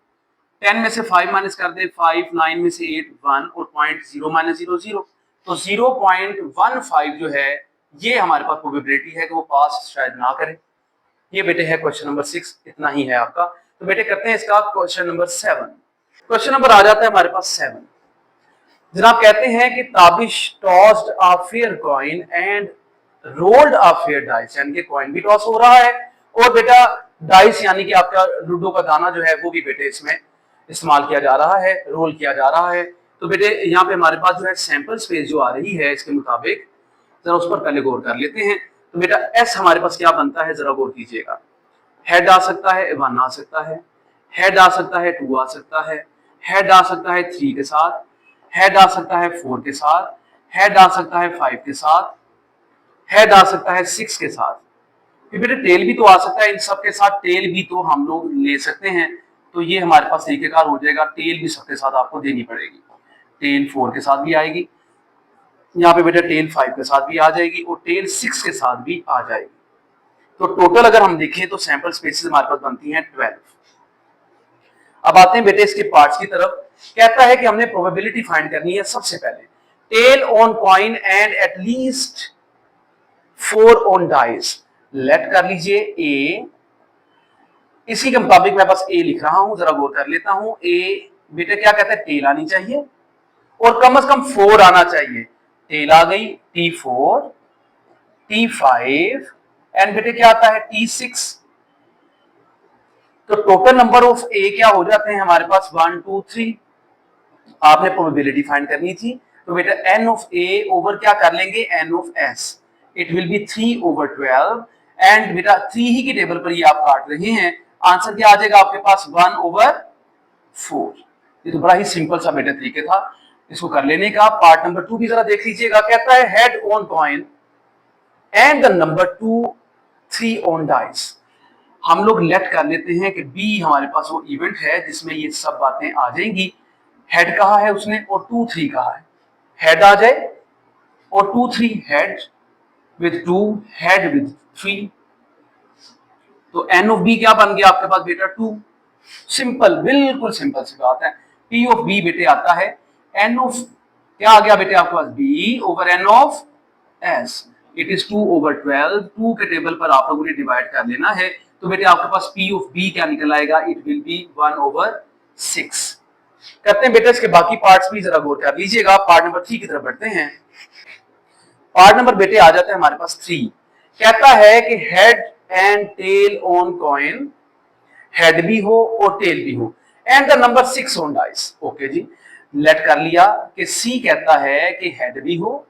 10 में से 5 माइनस कर दे 5, 9 में से 8 1 और पॉइंट 0 माइनस 0 0। तो 0.15 जो है ये हमारे पास प्रोबेबिलिटी है कि वो पास शायद ना करे। ये बेटे है क्वेश्चन नंबर 6, इतना ही है आपका। तो बेटे करते हैं इसका क्वेश्चन नंबर 7। क्वेश्चन नंबर आ जाता है हमारे पास 7। जनाब कहते हैं कि Tabish tossed a fair coin and rolled a fair dice, यानी कि कॉइन भी टॉस हो रहा है और बेटा डाइस यानी कि आपका लूडो का दाना जो है वो भी बेटे इसमें इस्तेमाल किया जा रहा है, रोल किया जा रहा है। तो बेटे यहाँ पे हमारे पास जो है सैंपल स्पेस जो आ रही है इसके मुताबिक, जरा उस पर पहले गौर कर लेते हैं। तो बेटा एस हमारे पास क्या बनता है, जरा गौर कीजिएगा। हेड आ सकता है 1 आ सकता है, हेड आ सकता है 2 आ सकता है, हेड आ सकता है 3 के साथ, हेड आ सकता है 4 के साथ, हेड आ सकता है 5 के साथ, हेड आ सकता है 6 के साथ। फिर बेटा टेल भी तो आ सकता है, इन सब के साथ टेल भी तो हम लोग ले सकते हैं। तो ये हमारे पास तरीकेकार हो जाएगा, टेल भी सबके साथ आपको देनी पड़ेगी। टेल 4 के साथ भी आएगी, यहाँ पे बेटा टेल 5 के साथ भी आ जाएगी और टेल 6 के साथ भी आ जाएगी। तो टोटल अगर हम देखें तो सैंपल स्पेसिस हमारे पास बनती हैं 12। अब आते हैं बेटे इसके पार्ट्स की तरफ। कहता है कि हमने प्रोबेबिलिटी फाइंड करनी है। सबसे पहले tail on coin and at least 4 on dice. Let कर लीजिए ए, इसी के मुताबिक मैं बस ए लिख रहा हूं, जरा गौर कर लेता हूं। ए बेटे क्या कहता है, टेल आनी चाहिए और कम से कम 4 आना चाहिए। टेल आ गई T4, T5 एंड बेटे क्या आता है T6। तो टोटल नंबर ऑफ ए क्या हो जाते हैं हमारे पास 1 2 3। आपने प्रोबेबिलिटी फाइंड करनी थी, तो बेटा एन ऑफ ए ओवर क्या कर लेंगे, N of S. It will be 3/12 and बेटा 3 ही की टेबल पर ये आप काट रहे हैं। आंसर क्या आ जाएगा आपके पास 1/4। ये तो बड़ा ही सिंपल सा बेटा तरीके था इसको कर लेने का। पार्ट नंबर 2 भी जरा देख लीजिएगा। कहता है head on coin and the number 2 3 on dice. हम लोग लेट कर लेते हैं कि बी हमारे पास वो इवेंट है जिसमें ये सब बातें आ जाएंगी। हेड कहा है उसने और 2 3 कहा है। हेड आ जाए और 2 3, हेड विद 2, हेड विद 3। तो एन ऑफ बी क्या बन गया आपके पास बेटा 2। सिंपल, बिल्कुल सिंपल सी बात है। पी ऑफ बी बेटे आता है एन ऑफ क्या आ गया बेटे आपके पास, B over N of S. It is 2/12। 2 के टेबल पर आप लोगों ने डिवाइड कर लेना है। तो बेटे आपके पास पी ऑफ बी क्या निकल आएगा, इट विल बी 1/6। करते हैं बेटा इसके बाकी पार्ट्स भी जरा गौर कर लीजिएगा। पार्ट नंबर 3 की तरफ बढ़ते हैं। पार्ट नंबर बेटे आ जाता है हमारे पास 3। कहता है कि head and tail on coin, head भी हो और टेल भी हो and the number 6 on dice. Okay जी, लेट कर लिया कि सी कहता है कि हेड भी हो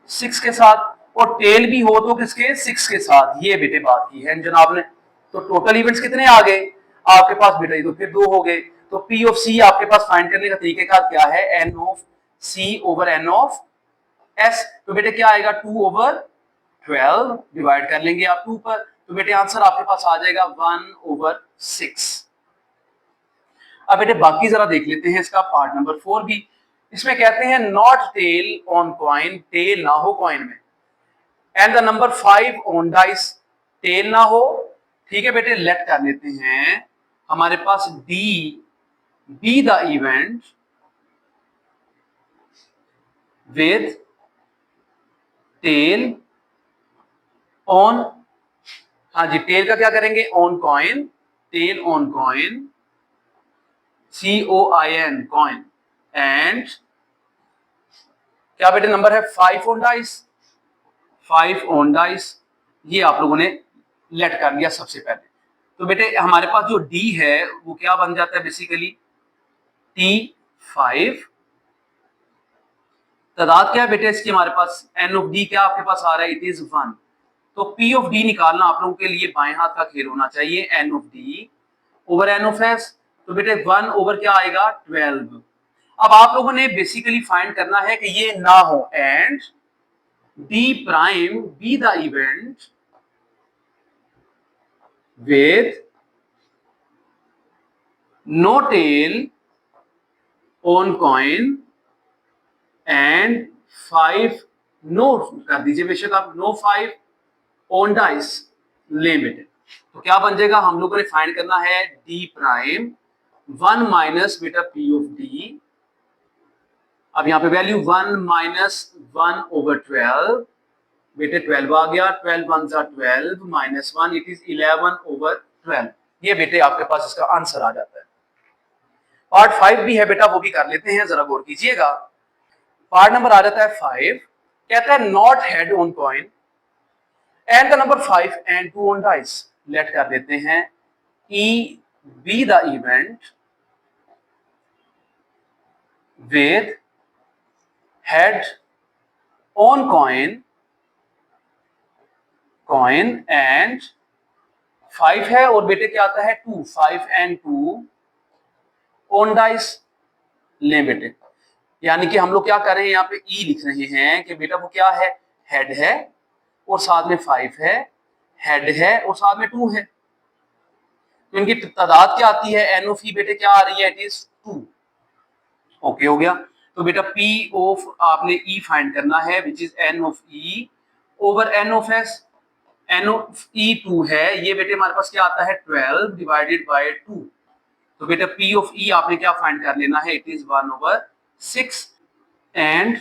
6 के साथ और टेल भी हो तो किसके, 6 के साथ। ये बेटे बात की है जनाब ने। तो टोटल इवेंट्स कितने आ गए आपके पास बेटा, तो फिर 2 हो गए। तो पी ऑफ सी आपके पास फाइंड करने का तरीकेकार क्या है, N of C over N of s. तो बेटे क्या आएगा 2/12 डिवाइड कर लेंगे आप 2 पर। तो बेटे आंसर आपके पास आ जाएगा 1/6। अब बेटे बाकी जरा देख लेते हैं इसका पार्ट नंबर 4 भी। इसमें कहते हैं not tail on coin, tail ना हो कॉइन में, and the number 5 on dice, tail ना हो। ठीक है बेटे, लेट कर लेते हैं हमारे पास D be the event with tail on, हाँ जी टेल का क्या करेंगे, on coin, tail on coin COIN coin and क्या बेटे नंबर है 5 ऑन डाइस, 5 ऑन डाइस। ये आप लोगों ने लेट कर लिया सबसे पहले। तो बेटे हमारे पास जो D है वो क्या बन जाता है बेसिकली T5। तादाद क्या है बेटे इसकी हमारे पास, N ऑफ D क्या आपके पास आ रहा है, इट इज 1। तो P ऑफ D निकालना आप लोगों के लिए बाएं हाथ का खेल होना चाहिए। N of D over N of S। तो बेटे 1 ओवर क्या आएगा 12। अब आप लोगों ने बेसिकली फाइंड करना है कि ये ना हो and D prime B the event with no tail on coin and 5 नो कर दीजिए बेशक आप, नो 5 ऑन डाइस ले बेटे। तो क्या बन जाएगा, हम लोगों ने फाइंड करना है D प्राइम 1 माइनस बेटा P ऑफ D। अब यहाँ पे वैल्यू 1 माइनस 1/12 बेटे 12 आ गया, 12 1 जा 12 माइनस 1 इट इज 11/12। ये बेटे आपके पास इसका आंसर आ जाता है। पार्ट 5 भी है बेटा, वो भी कर लेते हैं, जरा गौर कीजिएगा। पार्ट नंबर आ जाता है 5। कहता है not head on coin and the number 5 and 2 on dice. Let कर देते हैं E be the event with head on coin coin and 5 है और बेटे क्या आता है 2, 5 एंड 2 ऑन डाइस। ले बेटे, यानी कि हम लोग क्या कर रहे हैं यहाँ पे ई लिख रहे हैं कि बेटा वो क्या है, हेड है और साथ में 5 है, हेड है और साथ में 2 है, तो इनकी तादाद क्या आती है, एन ऑफ ई बेटे क्या आ रही है, इट इज 2। ओके हो गया। तो बेटा पी ऑफ आपने ई फाइंड करना है which is n of E over N of S. N of E 2 है, ये बेटे हमारे पास क्या आता है 12 डिवाइडेड बाय 2। तो बेटा पी ऑफ ई आपने क्या फाइंड कर लेना है, इट इज 1/6। एंड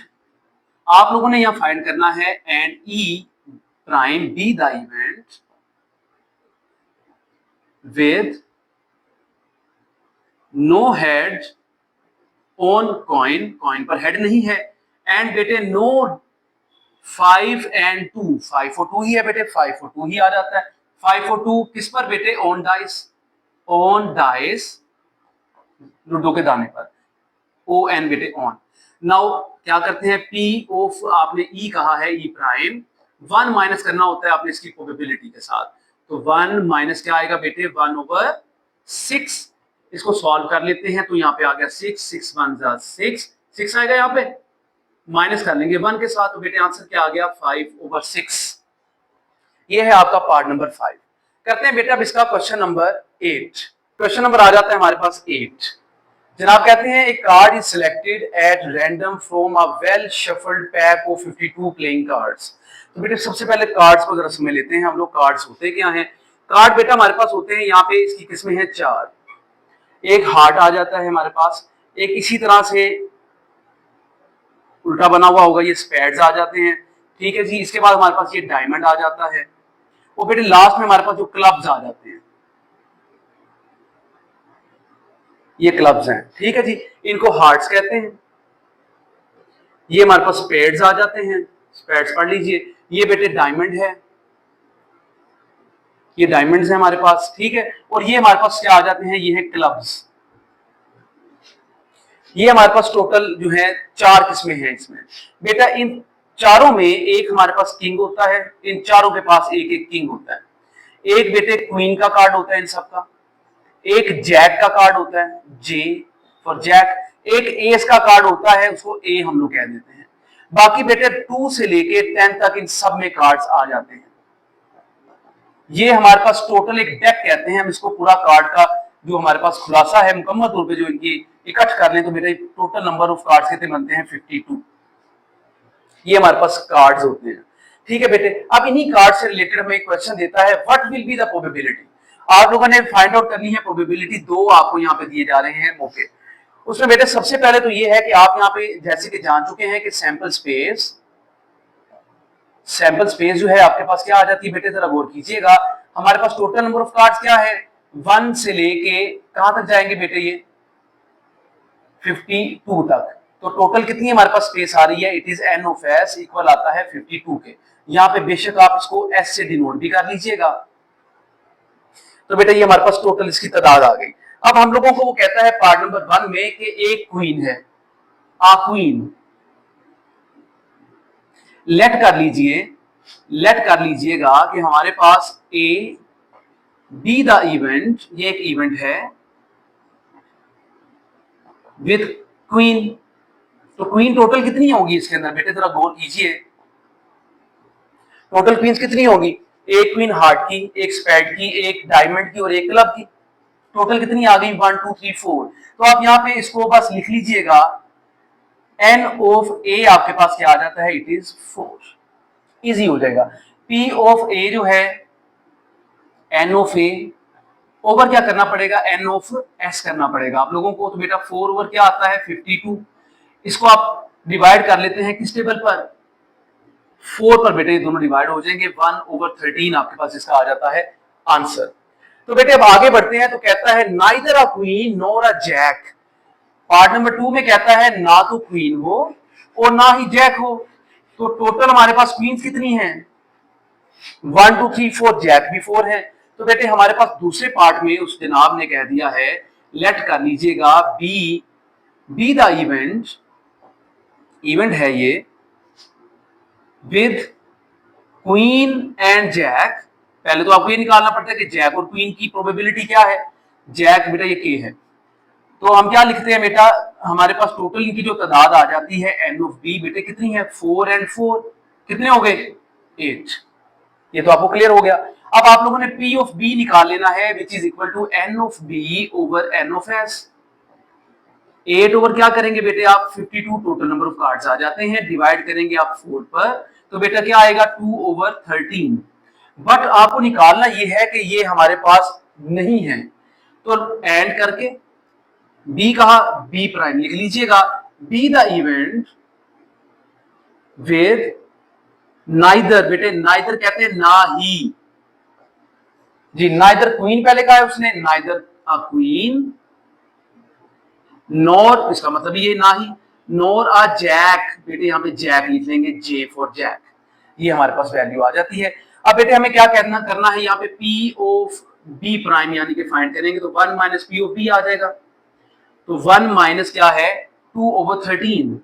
आप लोगों ने यहां फाइंड करना है and E prime B the event with no head on coin, coin पर हेड नहीं है, एंड बेटे नो 5 एंड 2, 5 और 2 ही है बेटे, 5 और 2 ही आ जाता है। 5 और 2 किस पर बेटे, on dice, on dice ludo के दाने पर, ओ एन बेटे ऑन। नाउ क्या करते हैं, पी ऑफ आपने ई कहा है ई प्राइम, 1 माइनस करना होता है आपने इसकी प्रोबेबिलिटी के साथ, तो 1 माइनस क्या आएगा बेटे 1/6। इसको सॉल्व कर लेते हैं, तो यहाँ पे आ गया 6, 6 1 जा 6, 6 आएगा यहाँ पे, माइनस कर लेंगे 1 के साथ, तो बेटे आंसर क्या आ गया 5/6। ये है आपका पार्ट नंबर 5। करते हैं बेटा अब इसका क्वेश्चन नंबर 8। क्वेश्चन नंबर आ जाता है हमारे पास 8। जनाब कहते हैं एक card is selected at random from a well shuffled pack of 52 playing cards. तो बेटे सबसे पहले कार्ड्स को जरा समझ लेते हैं हम लोग, कार्ड्स होते क्या हैं। कार्ड बेटा हमारे पास होते हैं यहाँ पे, इसकी किस्में हैं 4। एक हार्ट आ जाता है हमारे पास, एक इसी तरह से उल्टा बना हुआ होगा, ये स्पैड्स आ जाते हैं, ठीक है जी। इसके बाद हमारे पास ये डायमंड आ जाता है, और बेटे लास्ट में हमारे पास जो क्लब्स आ जाते हैं, ये क्लब्स हैं, ठीक है जी, इनको हार्ट्स कहते हैं। ये हमारे पास स्पेड्स आ जाते हैं, स्पेड्स पढ़ लीजिए। ये बेटे डायमंड है, ये डायमंड्स हैं हमारे पास, ठीक है। और ये हमारे पास क्या आ जाते हैं, ये है क्लब्स। ये हमारे पास टोटल जो है 4 किस्में हैं इसमें। बेटा इन चारों में एक हमारे पास किंग होता है, इन चारों के पास एक एक किंग होता है। एक बेटे क्वीन का कार्ड होता है इन सबका, एक जैक का कार्ड होता है, जे फॉर जैक, एक एस का कार्ड होता है, उसको ए हम लोग कह देते हैं। बाकी बेटे 2 से लेके 10 तक इन सब में कार्ड्स आ जाते हैं। ये हमारे पास टोटल एक डेक कहते हैं हम इसको, पूरा कार्ड का जो हमारे पास खुलासा है मुकम्मल तौर पे जो इनकी इकट्ठ कर लें तो बेटे टोटल नंबर ऑफ कार्ड्स कितने बनते हैं 52। ये हमारे पास कार्ड्स होते हैं, ठीक है बेटे। अब इन्हीं कार्ड से रिलेटेड हमें एक क्वेश्चन देता है, what will be the probability. आप लोगों ने फाइंड आउट करनी है प्रोबेबिलिटी, 2 आपको यहाँ पे दिए जा रहे हैं मौके। उसमें बेटे सबसे पहले तो ये है कि आप यहाँ पे जैसे कि जान चुके हैं कि सैंपल स्पेस जो है आपके पास क्या आ जाती है बेटे, जरा गौर कीजिएगा। हमारे पास टोटल नंबर ऑफ कार्ड्स क्या है, 1 से लेके कहां तक जाएंगे बेटे, ये 52 तक। तो टोटल कितनी हमारे पास स्पेस आ रही है, it is n of S equal आता है 52 के। यहाँ पे बेशक आप इसको एस से डिनोट भी कर लीजिएगा। तो बेटा ये हमारे पास टोटल इसकी तादाद आ गई। अब हम लोगों को वो कहता है पार्ट नंबर 1 में कि एक क्वीन है, आ क्वीन। लेट कर लीजिएगा कि हमारे पास ए बी द इवेंट, ये एक इवेंट है विथ क्वीन। तो क्वीन टोटल कितनी होगी इसके अंदर बेटे, जरा गौर कीजिए। टोटल क्वींस कितनी होगी, एक क्वीन हार्ट की, एक स्पैड की, एक डायमंड की और एक क्लब की। टोटल कितनी आ गई 1 2 3 4। तो आप यहाँ पे इसको बस लिख लीजिएगा, एन ऑफ ए आपके पास क्या आ जाता है, इट इज 4। इजी हो जाएगा। पी ऑफ ए जो है एन ऑफ ए ओवर क्या करना पड़ेगा, एन ऑफ एस करना पड़ेगा आप लोगों को। तो बेटा 4 ओवर क्या आता है 52। इसको आप डिवाइड कर लेते हैं किस टेबल पर, 4 पर बेटे ये दोनों डिवाइड हो जाएंगे, 1/13 आपके पास इसका आ जाता है आंसर। तो बेटे अब आगे बढ़ते हैं, तो कहता है neither a queen nor a jack. Part number 2 में कहता है ना तो क्वीन हो और ना ही जैक हो। तो टोटल हमारे पास क्वींस कितनी हैं, 1 2 3 4, जैक भी 4 है। तो बेटे हमारे पास दूसरे पार्ट में उस जनाब ने कह दिया है, लेट कर लीजिएगा बी द इवेंट है ये विद क्वीन एंड जैक, पहले तो आपको ये निकालना पड़ता है कि जैक और क्वीन की प्रोबेबिलिटी क्या है। जैक बेटा ये के है, तो हम क्या लिखते हैं बेटा, हमारे पास टोटल इनकी जो तादाद आ जाती है एन ऑफ बी बेटे कितनी है, 4 एंड 4, कितने हो गए 8। ये तो आपको क्लियर हो गया। अब आप लोगों ने पी ऑफ बी निकाल लेना है which is equal to N of B over N of S. 8 over क्या करेंगे बेटे आप, 52 टोटल नंबर ऑफ कार्ड्स आ जाते हैं, डिवाइड करेंगे आप 4 पर, तो बेटा क्या आएगा 2 ओवर 13। बट आपको निकालना ये है कि ये हमारे पास नहीं है, तो एंड करके बी कहा, बी प्राइम लिख लीजिएगा, B the event with neither, बेटे नाइदर कहते हैं ना ही जी, नाइदर क्वीन पहले कहा है उसने, नाइदर अ क्वीन नॉर, इसका मतलब ये ना ही, नॉर अ जैक, बेटे यहाँ पे जैक लिख लेंगे, जे फॉर जैक, ये हमारे पास वैल्यू आ जाती है। अब बेटे हमें क्या करना है, यहाँ पे पी ऑफ बी प्राइम यानी कि फाइंड करेंगे, तो 1 माइनस पी ऑफ बी आ जाएगा, तो 1 माइनस क्या है 2 ओवर 13,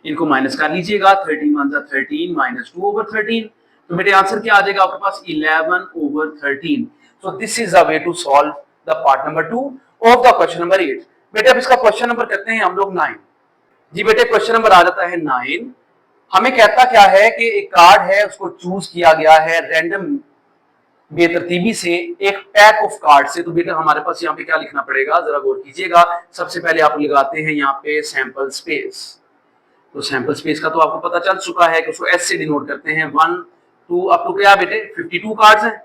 इनको माइनस कर लीजिएगा, 13 वन जा 13 माइनस 2 ओवर 13, तो बेटे आंसर क्या आ जाएगा आपके पास 11 over 13। So this is the way to solve the part number 2 of the question number 8। बेटे अब इसका क्वेश्चन नंबर करते हैं हम लोग 9। जी बेटे क्वेश्चन नंबर आ जाता है 9। हमें कहता क्या है कि एक कार्ड है उसको चूज किया गया है रैंडम बेतरतीबी से एक पैक ऑफ कार्ड से, तो बेटा हमारे पास यहाँ पे क्या लिखना पड़ेगा, जरा गौर कीजिएगा। सबसे पहले आप लगाते हैं यहाँ पे सैंपल स्पेस, तो सैंपल स्पेस का तो आपको पता चल चुका है कि उसको एस से डिनोट करते हैं, 1 2 अप टू क्या बेटे 52 कार्ड्स हैं।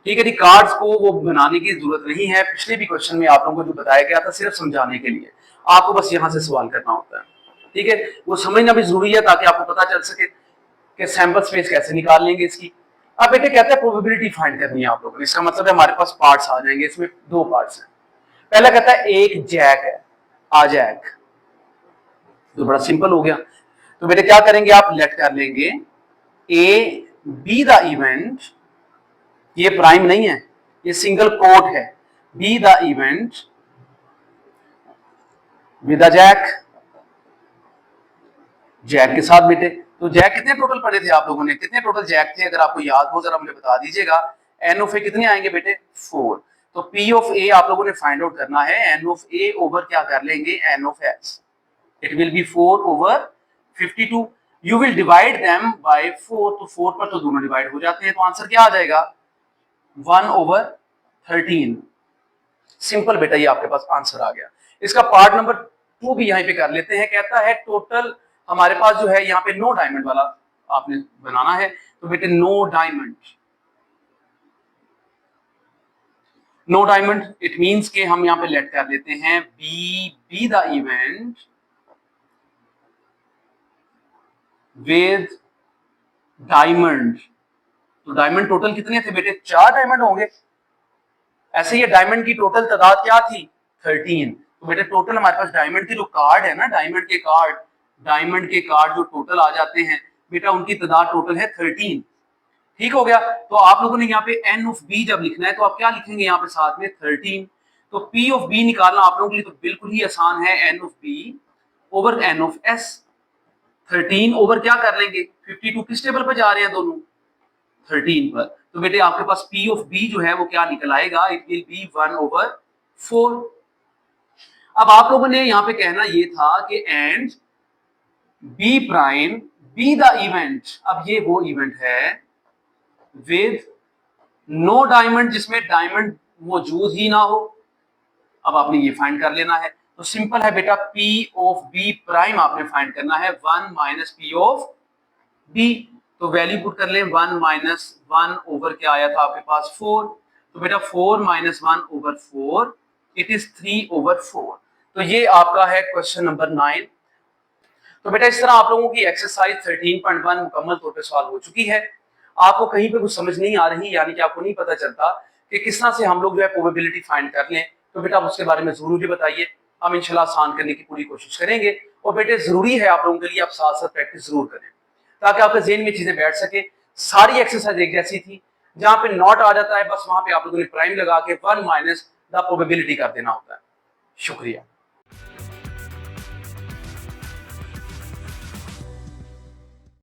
ठीक है जी, कार्ड्स को वो बनाने की जरूरत नहीं है, पिछले भी क्वेश्चन में आप लोगों को जो बताया गया था सिर्फ समझाने के लिए, आपको बस यहाँ से सवाल करना होता है। ठीक है, वो समझना भी जरूरी है ताकि आपको पता चल सके कि सैंपल स्पेस कैसे निकाल लेंगे इसकी। अब बेटे कहते हैं प्रोबेबिलिटी फाइंड करनी है आप लोगों ने, इसका मतलब है हमारे पास पार्ट्स आ जाएंगे, इसमें 2 पार्ट्स हैं। पहला कहता है एक जैक है, आ जैक, तो बड़ा सिंपल हो गया, तो बेटे क्या करेंगे आप लेट कर लेंगे ए बी द इवेंट, ये प्राइम नहीं है, ये सिंगल कोट है, B the event with a jack, jack के साथ बेटे, तो जैक कितने टोटल पढ़े थे आप लोगों ने, कितने टोटल जैक थे अगर आपको याद हो जरा मुझे बता दीजिएगा। एन ऑफ ए कितने आएंगे बेटे 4, तो पी ऑफ ए आप लोगों ने फाइंड आउट करना है, एन ऑफ ए ओवर क्या कर लेंगे N of S, it will be 4 over 52, you will divide them by 4, तो 4 पर तो दोनों डिवाइड हो जाते हैं, तो आंसर क्या आ जाएगा 1 ओवर 13। सिंपल बेटा, ये आपके पास आंसर आ गया। इसका पार्ट नंबर 2 भी यहीं पे कर लेते हैं, कहता है टोटल हमारे पास जो है यहाँ पे नो डायमंड वाला आपने बनाना है, तो बेटे no diamond, no diamond it means के हम यहाँ पे लेट कर लेते हैं B the event with diamond, तो डायमंड टोटल कितने थे बेटे 4 डायमंड होंगे, ऐसे ये डायमंड की टोटल तादाद क्या थी 13, तो बेटे टोटल हमारे पास डायमंड के जो कार्ड है ना, डायमंड के कार्ड जो टोटल आ जाते हैं बेटा उनकी तादाद टोटल है 13। ठीक हो गया, तो आप लोगों ने यहाँ पे एन ऑफ बी जब लिखना है तो आप क्या लिखेंगे यहाँ पे साथ में 13, तो पी ऑफ बी निकालना आप लोगों के लिए तो बिल्कुल ही आसान है, N of B over N of S, 13 over क्या कर लेंगे 52, किस टेबल पर जा रहे हैं दोनों 13 पर, तो बेटे आपके पास पी ऑफ बी जो है वो क्या निकल आएगा, इट विल बी 1 ओवर 4। अब आप लोगों ने यहाँ पे कहना ये था कि and B prime B the event, अब ये वो इवेंट है विद नो डायमंड, जिसमें डायमंड मौजूद ही ना हो, अब आपने ये फाइंड कर लेना है, तो सिंपल है बेटा पी ऑफ बी प्राइम आपने फाइंड करना है 1 माइनस पी ऑफ बी, तो वैल्यू पुट कर ले 1 माइनस 1 ओवर क्या आया था आपके पास 4, तो बेटा 4 minus 1 over 4 it is 3 over 4, तो ये आपका है क्वेश्चन नंबर 9। तो बेटा इस तरह आप लोगों की एक्सरसाइज 13.1 मुकम्मल तौर पे सॉल्व हो चुकी है। आपको कहीं पे कुछ समझ नहीं आ रही, यानी कि आपको नहीं पता चलता कि किस तरह से हम लोग जो है प्रोबेबिलिटी फाइंड कर लें, तो बेटा उसके बारे में जरूर मुझे बताइए, हम इंशाल्लाह आसान करने की पूरी कोशिश करेंगे। और बेटे जरूरी है आप लोगों के लिए आप साथ साथ प्रैक्टिस जरूर करें ताकि आपके ज़हन में चीजें बैठ सके। सारी एक्सरसाइज एक जैसी थी, जहां पे नॉट आ जाता है बस वहां पे आप लोगों ने प्राइम लगा के 1 माइनस द प्रोबेबिलिटी कर देना होता है। शुक्रिया।